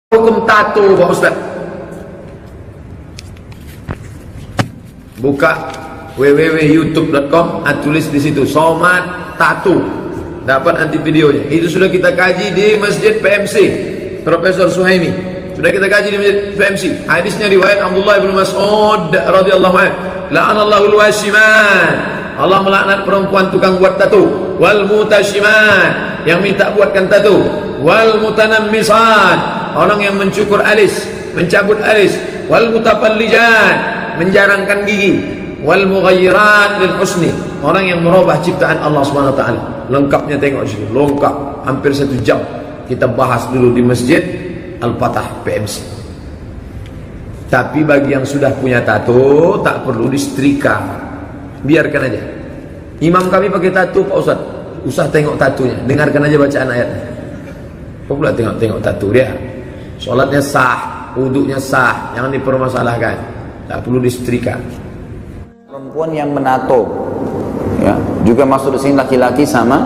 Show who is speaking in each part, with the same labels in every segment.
Speaker 1: Hukum tato Pak Ustaz. Buka www.youtube.com, tulis di situ Somad Tato, dapat nanti videonya. Itu sudah kita kaji di Masjid PMC Profesor Suhaimi. Sudah kita kaji di Masjid PMC. Hadisnya riwayat Abdullah bin Mas'ud radhiyallahu anhu. La'anallahu al-washiman. Allah melaknat perempuan tukang buat tato, wal mutashiman, yang minta buatkan tato, wal mutanammisat, orang yang mencukur alis, mencabut alis, wal mutafallijat, menjarangkan gigi, wal mughayyirat lil husni, orang yang merubah ciptaan Allah Subhanahu wa taala. Lengkapnya tengok di sini, lengkap, hampir 1 jam kita bahas dulu di Masjid Al-Fatah PMC. Tapi bagi yang sudah punya tato tak perlu disetrika, biarkan aja. Imam kami pakai tato Pak Ustaz, usah tengok tatonya, dengarkan aja bacaan ayatnya. Kok pula tengok tato dia? Sholatnya sah, wudunya sah, jangan dipermasalahkan, tak perlu disetrika.
Speaker 2: Perempuan yang menato, ya, juga masuk di sini laki-laki sama,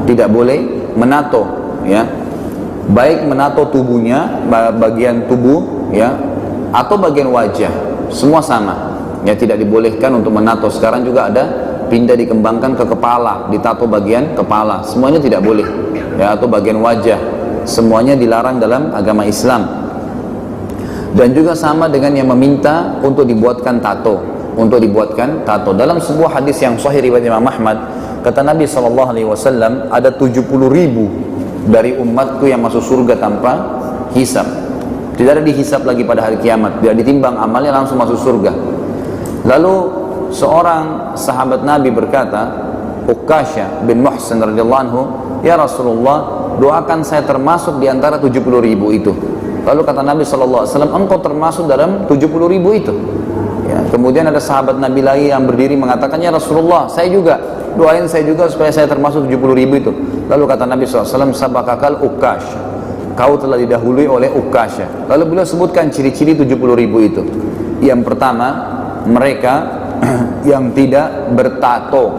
Speaker 2: tidak boleh menato, ya, baik menato tubuhnya, bagian tubuh, ya, atau bagian wajah, semua sama, ya, tidak dibolehkan untuk menato. Sekarang juga ada pindah dikembangkan ke kepala, ditato bagian kepala, semuanya tidak boleh, ya, atau bagian wajah, semuanya dilarang dalam agama Islam. Dan juga sama dengan yang meminta untuk dibuatkan tato, dalam sebuah hadis yang sahih riwayat Imam Ahmad, kata Nabi SAW, ada 70.000 dari umatku yang masuk surga tanpa hisab. Tidak ada dihisab lagi pada hari kiamat, tidak ditimbang amalnya, langsung masuk surga. Lalu seorang sahabat Nabi berkata, Uqasha bin Muhsin radhiyallahu anhu, ya Rasulullah, doakan saya termasuk di antara 70.000 itu. Lalu kata Nabi SAW, engkau termasuk dalam 70.000 itu, ya. Kemudian ada sahabat Nabi lain yang berdiri mengatakan, ya Rasulullah, saya juga, doain saya juga supaya saya termasuk 70.000 itu. Lalu kata Nabi SAW, sabakakal Uqash, kau telah didahului oleh Uqasha. Lalu beliau sebutkan ciri-ciri 70.000 itu. Yang pertama, mereka yang tidak bertato,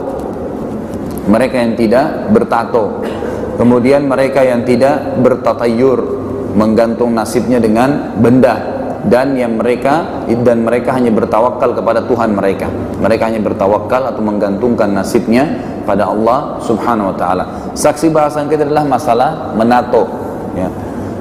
Speaker 2: kemudian mereka yang tidak bertatayur, menggantung nasibnya dengan benda, dan mereka hanya bertawakal kepada Tuhan mereka. Mereka hanya bertawakal atau menggantungkan nasibnya pada Allah Subhanahu wa taala. Saksi bahasan kita adalah masalah menato, ya.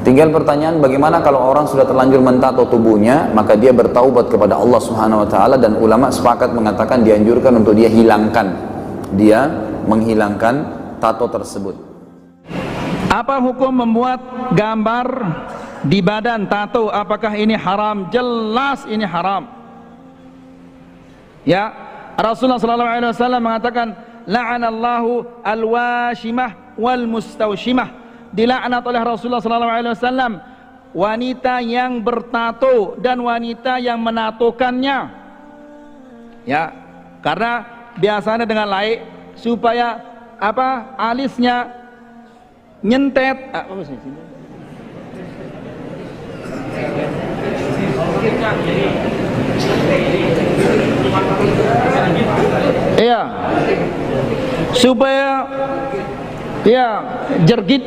Speaker 2: Tinggal pertanyaan, bagaimana kalau orang sudah terlanjur mentato tubuhnya, maka dia bertaubat kepada Allah Subhanahu wa taala, dan ulama sepakat mengatakan dianjurkan untuk dia menghilangkan tato tersebut.
Speaker 3: Apa hukum membuat gambar di badan tato? Apakah ini haram? Jelas ini haram. Ya, Rasulullah SAW mengatakan, la'anallahu al-washimah wal mustawshimah. Dilaknat oleh Rasulullah SAW wanita yang bertato dan wanita yang menatokannya, ya, karena biasanya dengan laik supaya alisnya nyentet, iya, supaya ya jergit,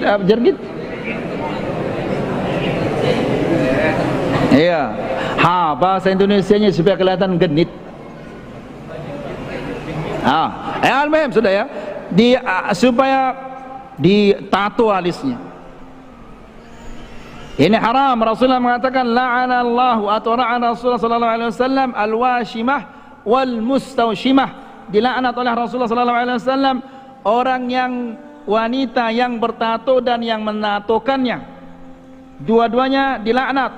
Speaker 3: iya, bahasa Indonesianya supaya kelihatan genit. Al-Muhim sudah, ya, supaya ditato alisnya. Ini haram. Rasulullah mengatakan, la'anallahu atau la'ana Rasulullah sallallahu alaihi wasallam al-washimah wal mustawshimah. Dilaknat oleh Rasulullah sallallahu alaihi wasallam orang yang wanita yang bertato dan yang menatokannya, dua-duanya dilaknat.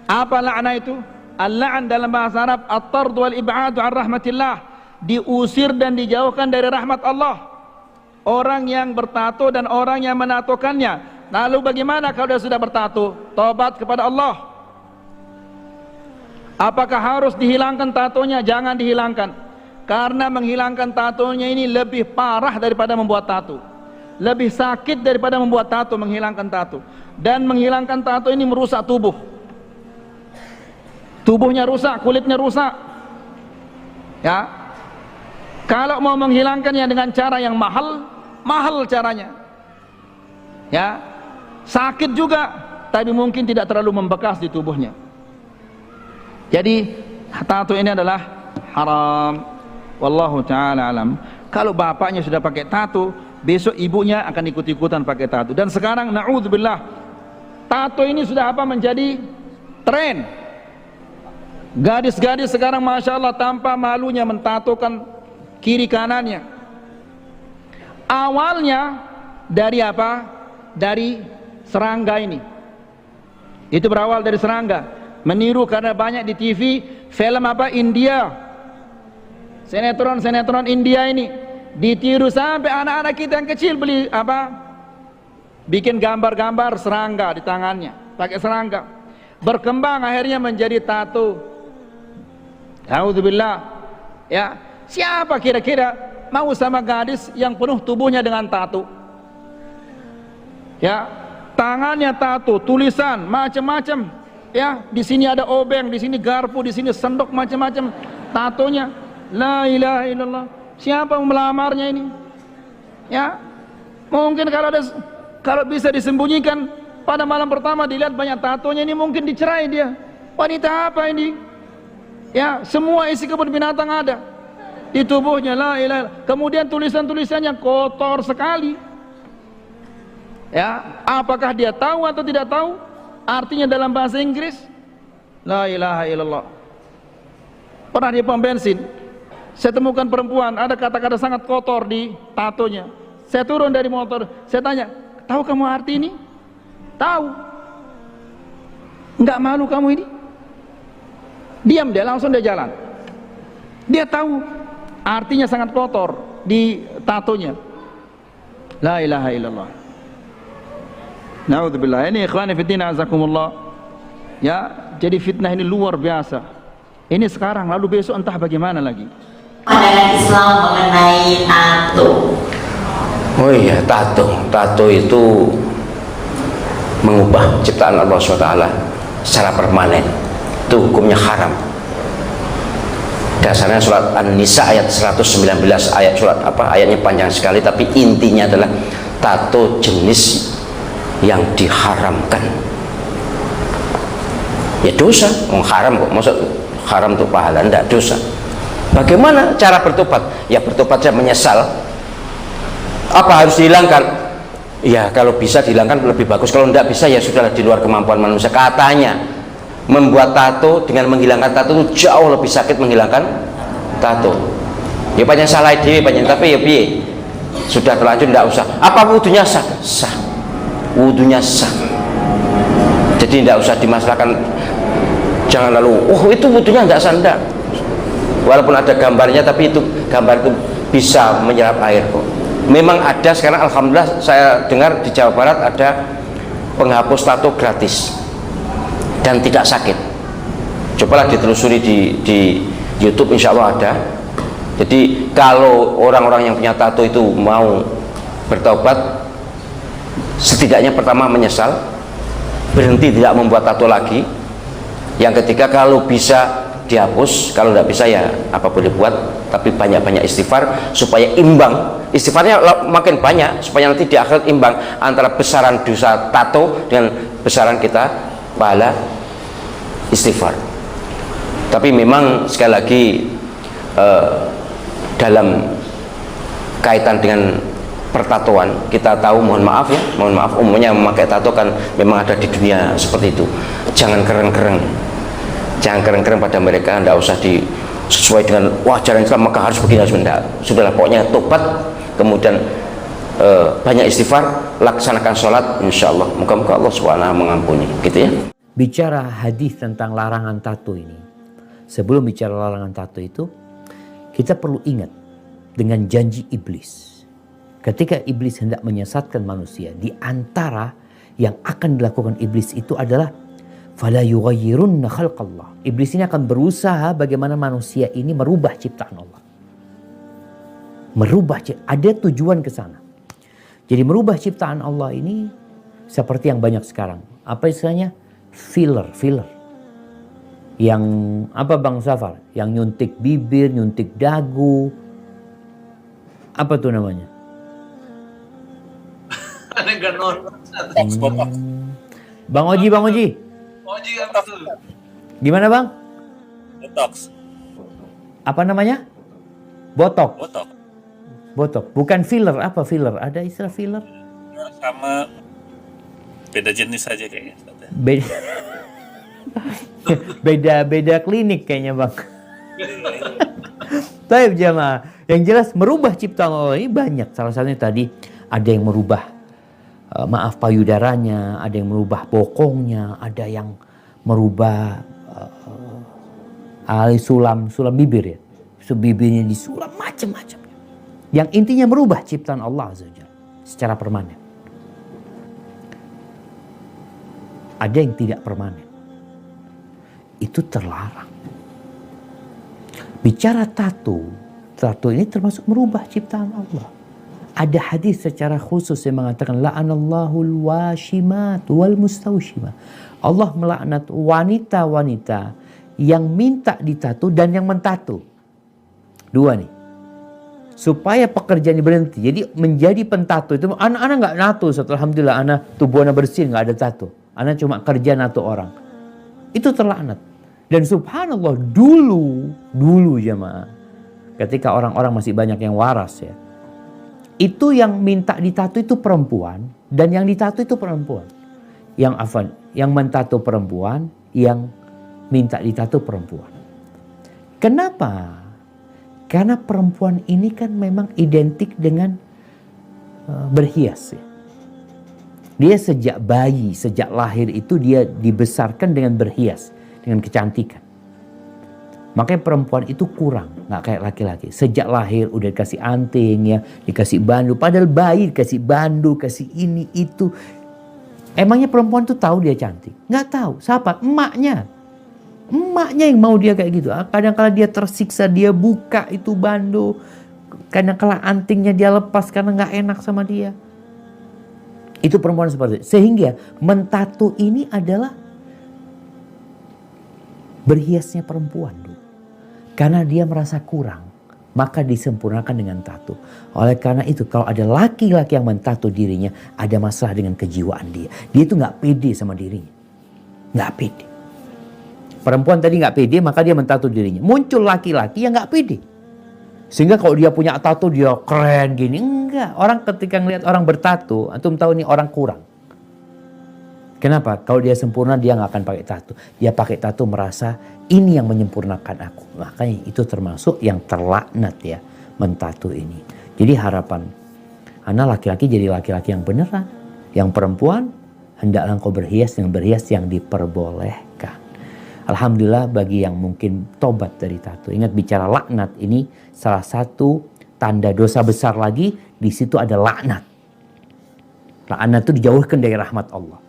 Speaker 3: Apa laknat itu? Al-la'an dalam bahasa Arab at-tard wal ib'ad an rahmatillah, diusir dan dijauhkan dari rahmat Allah, orang yang bertato dan orang yang menatokannya. Lalu bagaimana kalau dia sudah bertato? Tobat kepada Allah. Apakah harus dihilangkan tatonya? Jangan dihilangkan, karena menghilangkan tatonya ini lebih parah daripada membuat tato, lebih sakit daripada membuat tato. Menghilangkan tato, dan menghilangkan tato ini merusak tubuhnya rusak, kulitnya rusak, ya. Kalau mau menghilangkannya dengan cara yang mahal caranya, ya, sakit juga, tapi mungkin tidak terlalu membekas di tubuhnya. Jadi tato ini adalah haram. Wallahu ta'ala alam. Kalau bapaknya sudah pakai tato, besok ibunya akan ikut-ikutan pakai tato. Dan sekarang na'udzubillah, tato ini sudah menjadi tren. Gadis-gadis sekarang Masya Allah tanpa malunya mentatokan kiri kanannya. Awalnya dari apa? Dari serangga ini. Itu berawal dari serangga. Meniru karena banyak di TV film India, sinetron India ini ditiru sampai anak-anak kita yang kecil beli bikin gambar-gambar serangga di tangannya, pakai serangga. Berkembang akhirnya menjadi tato. A'udzubillah. Ya, siapa kira-kira mau sama gadis yang penuh tubuhnya dengan tato? Ya, tangannya tato, tulisan macam-macam. Ya, di sini ada obeng, di sini garpu, di sini sendok, macam-macam tatonya. La ilaha illallah. Siapa yang melamarnya ini? Ya, mungkin kalau bisa disembunyikan pada malam pertama dilihat banyak tatonya, ini mungkin dicerai dia. Wanita apa ini? Ya, semua isi kebun binatang ada di tubuhnya. La ilaha illallah. Kemudian tulisan-tulisannya kotor sekali. Ya, apakah dia tahu atau tidak tahu artinya dalam bahasa Inggris? La ilaha illallah. Pernah di pom bensin, saya temukan perempuan ada kata-kata sangat kotor di tatonya. Saya turun dari motor, saya tanya, tahu kamu arti ini? Tahu. Enggak malu kamu ini? Diam dia, langsung dia jalan. Dia tahu artinya sangat kotor di tatonya. La ilaha illallah. Na'udzubillah. Ini ikhwani fiddin azakumullah. Ya, jadi fitnah ini luar biasa. Ini sekarang, lalu besok entah bagaimana lagi.
Speaker 4: Pandangan Islam mengenai tato.
Speaker 5: Oh iya, tato itu mengubah ciptaan Allah SWT secara permanen. Itu hukumnya haram. Dasarnya surat An-Nisa ayat 119, ayatnya panjang sekali, tapi intinya adalah tato jenis yang diharamkan. Ya dosa, haram kok, maksud haram untuk pahala, enggak dosa. Bagaimana cara bertobat? Ya bertobat saja, menyesal. Apa harus dihilangkan? Ya kalau bisa dihilangkan lebih bagus, kalau enggak bisa ya sudahlah, di luar kemampuan manusia. Katanya membuat tato dengan menghilangkan tato itu jauh lebih sakit menghilangkan tato. Ya banyak salah dia, banyak, tapi ya piye, sudah terlanjur enggak usah. Apa wudunya sah? Sah. Wudunya sah. Jadi tidak usah dimasalahkan. Jangan lalu, itu wudunya enggak sah, enggak. Walaupun ada gambarnya, tapi itu gambar itu bisa menyerap air kok. Memang ada sekarang, alhamdulillah saya dengar di Jawa Barat ada penghapus tato gratis dan tidak sakit. Cobalah ditelusuri di YouTube, insya Allah ada. Jadi kalau orang-orang yang punya tato itu mau bertobat, setidaknya pertama menyesal, berhenti tidak membuat tato lagi. Yang ketiga, kalau bisa dihapus, kalau tidak bisa ya apa boleh buat, tapi banyak-banyak istighfar supaya imbang. Istighfarnya makin banyak supaya nanti di akhirat imbang antara besaran dosa tato dengan besaran kita pahala istighfar. Tapi memang sekali lagi dalam kaitan dengan pertatoan, kita tahu, mohon maaf umumnya memakai tato kan memang ada di dunia seperti itu. Jangan kereng-kereng pada mereka, tidak usah sesuai dengan ajaran Islam maka harus begini, harus enggak. Sudahlah, pokoknya tobat, kemudian banyak istighfar, laksanakan sholat, insya Allah moga-moga Allah SWT mengampuni, gitu ya.
Speaker 6: Bicara hadis tentang larangan tato ini, sebelum bicara larangan tato itu, kita perlu ingat dengan janji iblis. Ketika iblis hendak menyesatkan manusia, di antara yang akan dilakukan iblis itu adalah fala yughayyirunna khalqallah. Iblis ini akan berusaha bagaimana manusia ini merubah ciptaan Allah. Ada tujuan ke sana. Jadi merubah ciptaan Allah ini seperti yang banyak sekarang. Apa istilahnya? Filler. Yang apa Bang Safar? Yang nyuntik bibir, nyuntik dagu. Apa tuh namanya? Bang Oji.
Speaker 7: Oji apa tuh?
Speaker 6: Gimana Bang?
Speaker 7: Botox.
Speaker 6: Apa namanya? Botok.
Speaker 7: Botok.
Speaker 6: Bukan filler. Apa filler? Ada istilah filler?
Speaker 7: Sama beda jenis aja kayaknya.
Speaker 6: Beda klinik kayaknya Bang. Baik jamaah. Yang jelas merubah ciptaan Allah ini banyak. Salah satunya tadi ada yang merubah payudaranya, ada yang merubah bokongnya, ada yang merubah sulam bibir ya. Bibirnya disulam macam-macam. Yang intinya merubah ciptaan Allah Azza wa Jalla secara permanen. Ada yang tidak permanen. Itu terlarang. Bicara tato ini termasuk merubah ciptaan Allah. Ada hadis secara khusus yang mengatakan la'anallahul washimat wal mustawshimat. Allah melaknat wanita-wanita yang minta ditato dan yang mentato. Dua nih. Supaya pekerjaan berhenti. Jadi menjadi pentato itu anak-anak nggak nato. Alhamdulillah anak tubuh anak bersih nggak ada tato. Anak cuma kerja nato orang. Itu terlaknat. Dan subhanallah dulu jemaah. Ketika orang-orang masih banyak yang waras ya. Itu yang minta ditato itu perempuan dan yang ditato itu perempuan. Yang mentato perempuan, yang minta ditato perempuan. Kenapa? Karena perempuan ini kan memang identik dengan berhias ya. Dia sejak bayi, sejak lahir itu dia dibesarkan dengan berhias, dengan kecantikan. Makanya perempuan itu kurang, nggak kayak laki-laki. Sejak lahir udah dikasih anting ya, dikasih bandu. Padahal bayi dikasih bandu, kasih ini itu. Emangnya perempuan tuh tahu dia cantik? Nggak tahu. Siapa? Emaknya. Emaknya yang mau dia kayak gitu. Kadang-kala dia tersiksa, dia buka itu bandu. Kadang-kala antingnya dia lepas karena nggak enak sama dia. Itu perempuan seperti itu. Sehingga mentato ini adalah berhiasnya perempuan dulu. Karena dia merasa kurang, maka disempurnakan dengan tato. Oleh karena itu kalau ada laki-laki yang mentato dirinya, ada masalah dengan kejiwaan dia. Dia itu nggak pede sama dirinya. Nggak pede. Perempuan tadi nggak pede, maka dia mentato dirinya. Muncul laki-laki yang nggak pede. Sehingga kalau dia punya tato dia keren gini. Enggak. Orang ketika ngelihat orang bertato, antum tahu ini orang kurang. Kenapa? Kalau dia sempurna dia nggak akan pakai tato. Dia pakai tato merasa ini yang menyempurnakan aku. Makanya itu termasuk yang terlaknat ya, mentato ini. Jadi harapan anak laki-laki jadi laki-laki yang beneran. Yang perempuan hendaklah engkau berhias dengan berhias yang diperbolehkan. Alhamdulillah bagi yang mungkin tobat dari tato. Ingat bicara laknat ini salah satu tanda dosa besar lagi. Di situ ada laknat. Laknat itu dijauhkan dari rahmat Allah.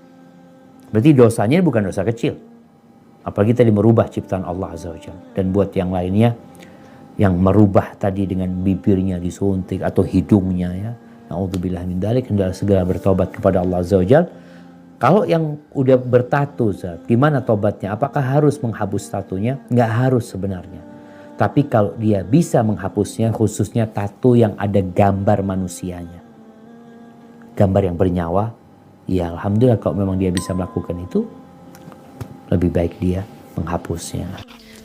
Speaker 6: Berarti dosanya bukan dosa kecil. Apalagi tadi merubah ciptaan Allah Azza wa Jalla. Dan buat yang lainnya yang merubah tadi dengan bibirnya disuntik atau hidungnya ya. Na'udzubillah min dzalik, hendaklah segera bertobat kepada Allah Azza wa Jalla. Kalau yang udah bertato, gimana tobatnya? Apakah harus menghapus tatonya? Nggak harus sebenarnya. Tapi kalau dia bisa menghapusnya, khususnya tato yang ada gambar manusianya. Gambar yang bernyawa, ya alhamdulillah kalau memang dia bisa melakukan itu, lebih baik dia menghapusnya.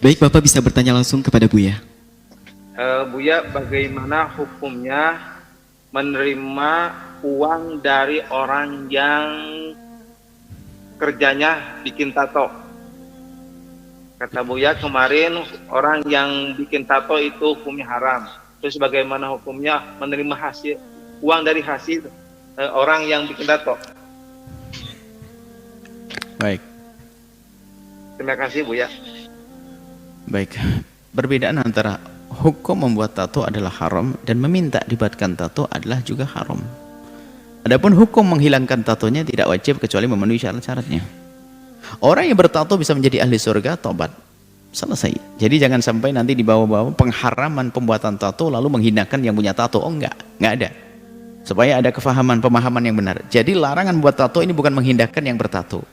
Speaker 8: Baik, Bapak bisa bertanya langsung kepada Buya.
Speaker 9: Buya, bagaimana hukumnya menerima uang dari orang yang kerjanya bikin tato? Kata Buya kemarin orang yang bikin tato itu hukumnya haram. Terus bagaimana hukumnya menerima hasil uang dari hasil orang yang bikin tato?
Speaker 8: Baik.
Speaker 9: Terima kasih Buya.
Speaker 8: Baik. Perbedaan antara hukum membuat tato adalah haram dan meminta dibuatkan tato adalah juga haram. Adapun hukum menghilangkan tatonya tidak wajib kecuali memenuhi syarat-syaratnya. Orang yang bertato bisa menjadi ahli surga, tobat, selesai. Jadi jangan sampai nanti dibawa-bawa pengharaman pembuatan tato lalu menghinakan yang punya tato. Oh enggak ada. Supaya ada kefahaman, pemahaman yang benar. Jadi larangan buat tato ini bukan menghindahkan yang bertato.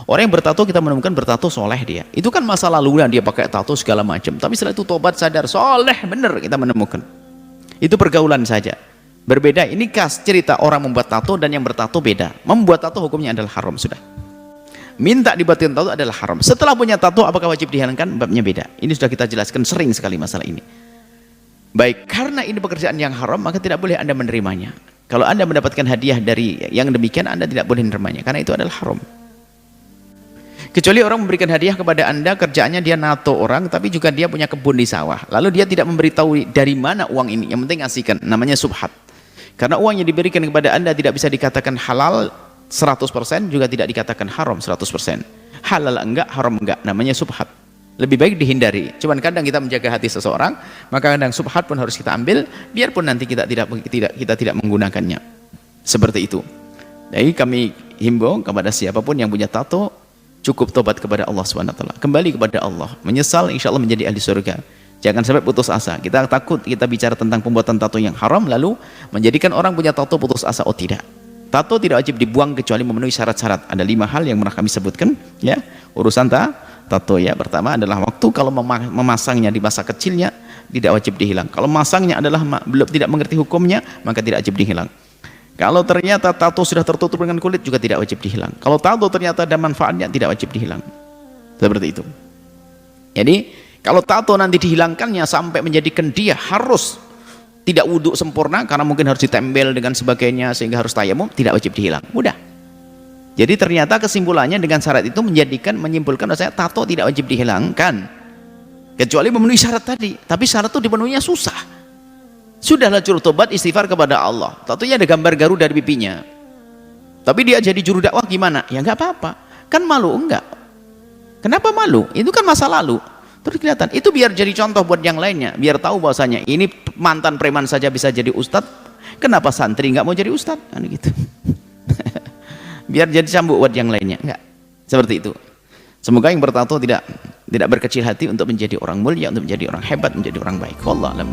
Speaker 8: Orang yang bertato kita menemukan bertato soleh dia. Itu kan masa lalu dia pakai tato segala macam. Tapi setelah itu tobat sadar soleh benar kita menemukan. Itu pergaulan saja. Berbeda. Ini cerita orang membuat tato dan yang bertato beda. Membuat tato hukumnya adalah haram sudah. minta dibuatkan tato adalah haram. Setelah punya tato apakah wajib dihilangkan? Babnya beda. Ini sudah kita jelaskan sering sekali masalah ini. Baik, karena ini pekerjaan yang haram maka tidak boleh Anda menerimanya. Kalau Anda mendapatkan hadiah dari yang demikian, Anda tidak boleh menerimanya karena itu adalah haram. Kecuali orang memberikan hadiah kepada Anda, kerjaannya dia nato orang, tapi juga dia punya kebun di sawah. Lalu dia tidak memberitahu dari mana uang ini, yang penting asihkan, namanya subhat. Karena uang yang diberikan kepada Anda tidak bisa dikatakan halal 100%, juga tidak dikatakan haram 100%. Halal enggak, haram enggak, namanya subhat. Lebih baik dihindari. Cuman kadang kita menjaga hati seseorang, maka kadang subhat pun harus kita ambil, biarpun nanti kita tidak menggunakannya. Seperti itu. Jadi kami himbau kepada siapapun yang punya tato, cukup tobat kepada Allah SWT, kembali kepada Allah, menyesal, insya Allah menjadi ahli surga. Jangan sampai putus asa. Kita takut kita bicara tentang pembuatan tato yang haram lalu menjadikan orang punya tato putus asa. Oh tidak, tato tidak wajib dibuang kecuali memenuhi syarat-syarat. Ada 5 hal yang pernah kami sebutkan ya, urusan tato ya. Pertama adalah waktu, kalau memasangnya di masa kecilnya tidak wajib dihilang. Kalau memasangnya adalah belum tidak mengerti hukumnya, maka tidak wajib dihilang. Kalau ternyata tato sudah tertutup dengan kulit juga tidak wajib dihilang. Kalau tato ternyata ada manfaatnya tidak wajib dihilang. Seperti itu. Jadi kalau tato nanti dihilangkannya sampai menjadikan dia harus tidak wudhu sempurna karena mungkin harus ditempel dengan sebagainya sehingga harus tayamum, tidak wajib dihilang. Mudah. Jadi ternyata kesimpulannya dengan syarat itu menyimpulkan bahwasanya tato tidak wajib dihilangkan kecuali memenuhi syarat tadi. Tapi syarat itu dipenuhinya susah. Sudahlah juru tobat, istighfar kepada Allah. Tatonya ada gambar Garuda di pipinya. Tapi dia jadi juru dakwah gimana? Ya nggak apa-apa. Kan malu enggak? Kenapa malu? Itu kan masa lalu. Terus kelihatan. Itu biar jadi contoh buat yang lainnya. Biar tahu bahwasanya ini mantan preman saja bisa jadi ustadz. Kenapa santri nggak mau jadi ustadz? Kan gitu. Biar jadi cambuk buat yang lainnya. Enggak. Seperti itu. Semoga yang bertato tidak berkecil hati untuk menjadi orang mulia, untuk menjadi orang hebat, menjadi orang baik. Wallah alam.